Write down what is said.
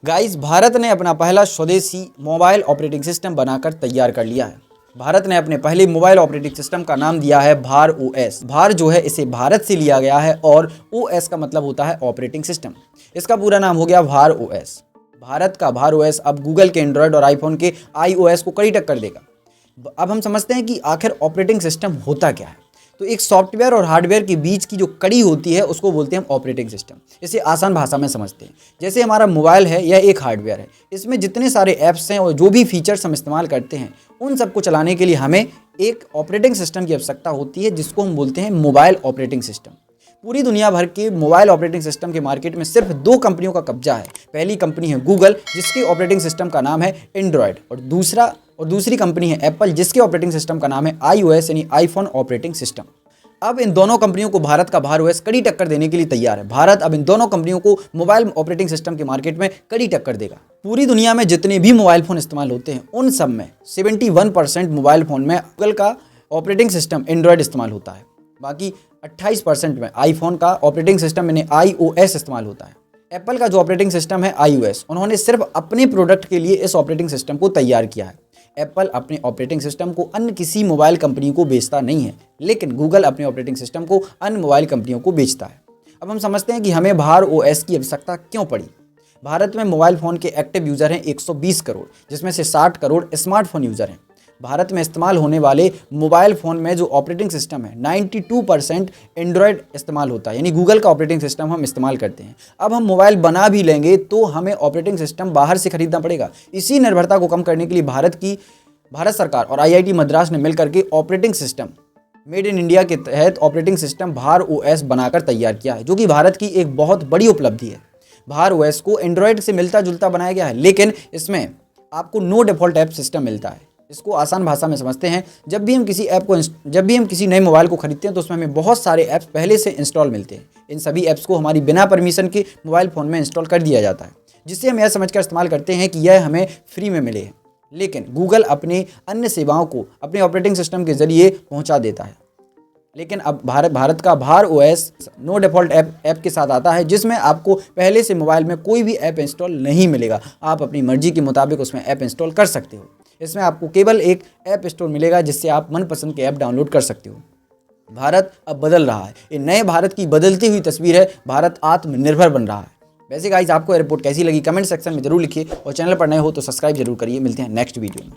Guys, Bharat ने अपना पहला स्वदेशी मोबाइल ऑपरेटिंग सिस्टम बनाकर तैयार कर लिया है। भारत ने अपने पहले मोबाइल ऑपरेटिंग सिस्टम का नाम दिया है भार ओएस। भार जो है इसे भारत से लिया गया है और ओएस का मतलब होता है ऑपरेटिंग सिस्टम। इसका पूरा नाम हो गया भार ओएस। भारत का भार ओएस अब गूगल के एंड्रॉयड और आईफोन के iOS को कड़ी टक्कर देगा। अब हम समझते हैं कि आखिर ऑपरेटिंग सिस्टम होता क्या है। तो एक सॉफ्टवेयर और हार्डवेयर के बीच की जो कड़ी होती है उसको बोलते हैं हम ऑपरेटिंग सिस्टम। इसे आसान भाषा में समझते हैं। जैसे हमारा मोबाइल है, यह एक हार्डवेयर है। इसमें जितने सारे ऐप्स हैं और जो भी फीचर्स हम इस्तेमाल करते हैं उन सबको चलाने के लिए हमें एक ऑपरेटिंग सिस्टम की आवश्यकता होती है, जिसको हम बोलते हैं मोबाइल ऑपरेटिंग सिस्टम। पूरी दुनिया भर के मोबाइल ऑपरेटिंग सिस्टम के मार्केट में सिर्फ 2 कंपनियों का कब्जा है। पहली कंपनी है गूगल, जिसके ऑपरेटिंग सिस्टम का नाम है एंड्रॉयड, और दूसरी कंपनी है एप्पल, जिसके ऑपरेटिंग सिस्टम का नाम है iOS यानी आईफोन ऑपरेटिंग सिस्टम। अब इन दोनों कंपनियों को भारत का भार ओएस कड़ी टक्कर देने के लिए तैयार है। भारत अब इन दोनों कंपनियों को मोबाइल ऑपरेटिंग सिस्टम के मार्केट में कड़ी टक्कर देगा। पूरी दुनिया में जितने भी मोबाइल फोन इस्तेमाल होते हैं उन सब में 71% मोबाइल फोन में गूगल का ऑपरेटिंग सिस्टम एंड्रॉयड इस्तेमाल होता है। बाकी 28% में आईफोन का ऑपरेटिंग सिस्टम यानी iOS इस्तेमाल होता है। एप्पल का जो ऑपरेटिंग सिस्टम है iOS, उन्होंने सिर्फ अपने प्रोडक्ट के लिए इस ऑपरेटिंग सिस्टम को तैयार किया है। एप्पल अपने ऑपरेटिंग सिस्टम को अन्य किसी मोबाइल कंपनी को बेचता नहीं है, लेकिन गूगल अपने ऑपरेटिंग सिस्टम को अन्य मोबाइल कंपनियों को बेचता है। अब हम समझते हैं कि हमें भार ओएस की आवश्यकता क्यों पड़ी। भारत में मोबाइल फ़ोन के एक्टिव यूज़र हैं 120 करोड़, जिसमें से 60 करोड़ स्मार्टफोन यूज़र हैं। भारत में इस्तेमाल होने वाले मोबाइल फ़ोन में जो ऑपरेटिंग सिस्टम है 92% एंड्रॉयड इस्तेमाल होता है, यानी गूगल का ऑपरेटिंग सिस्टम हम इस्तेमाल करते हैं। अब हम मोबाइल बना भी लेंगे तो हमें ऑपरेटिंग सिस्टम बाहर से खरीदना पड़ेगा। इसी निर्भरता को कम करने के लिए भारत सरकार और IIT मद्रास ने मिलकर के operating system made in India के तहत ऑपरेटिंग सिस्टम भार ओएस बनाकर तैयार किया है, जो कि भारत की एक बहुत बड़ी उपलब्धि है। भार ओएस को एंड्रॉयड से मिलता जुलता बनाया गया है, लेकिन इसमें आपको नो डिफ़ॉल्ट ऐप सिस्टम मिलता है। इसको आसान भाषा में समझते हैं, जब भी हम किसी नए मोबाइल को खरीदते हैं तो उसमें हमें बहुत सारे ऐप्स पहले से इंस्टॉल मिलते हैं। इन सभी ऐप्स को हमारी बिना परमिशन के मोबाइल फ़ोन में इंस्टॉल कर दिया जाता है, जिससे हम यह समझकर इस्तेमाल करते हैं कि यह हमें फ्री में मिले। लेकिन गूगल अपने अन्य सेवाओं को अपने ऑपरेटिंग सिस्टम के जरिए पहुंचा देता है। लेकिन अब भारत का भार ओएस नो डिफ़ॉल्ट ऐप के साथ आता है, जिसमें आपको पहले से मोबाइल में कोई भी ऐप इंस्टॉल नहीं मिलेगा। आप अपनी मर्जी के मुताबिक उसमें ऐप इंस्टॉल कर सकते हो। इसमें आपको केवल एक ऐप स्टोर मिलेगा, जिससे आप मनपसंद के ऐप डाउनलोड कर सकते हो। भारत अब बदल रहा है। ये नए भारत की बदलती हुई तस्वीर है। भारत आत्मनिर्भर बन रहा है। वैसे गाइस, आपको ये रिपोर्ट कैसी लगी कमेंट सेक्शन में जरूर लिखिए, और चैनल पर नए हो तो सब्सक्राइब जरूर करिए। मिलते हैं नेक्स्ट वीडियो में।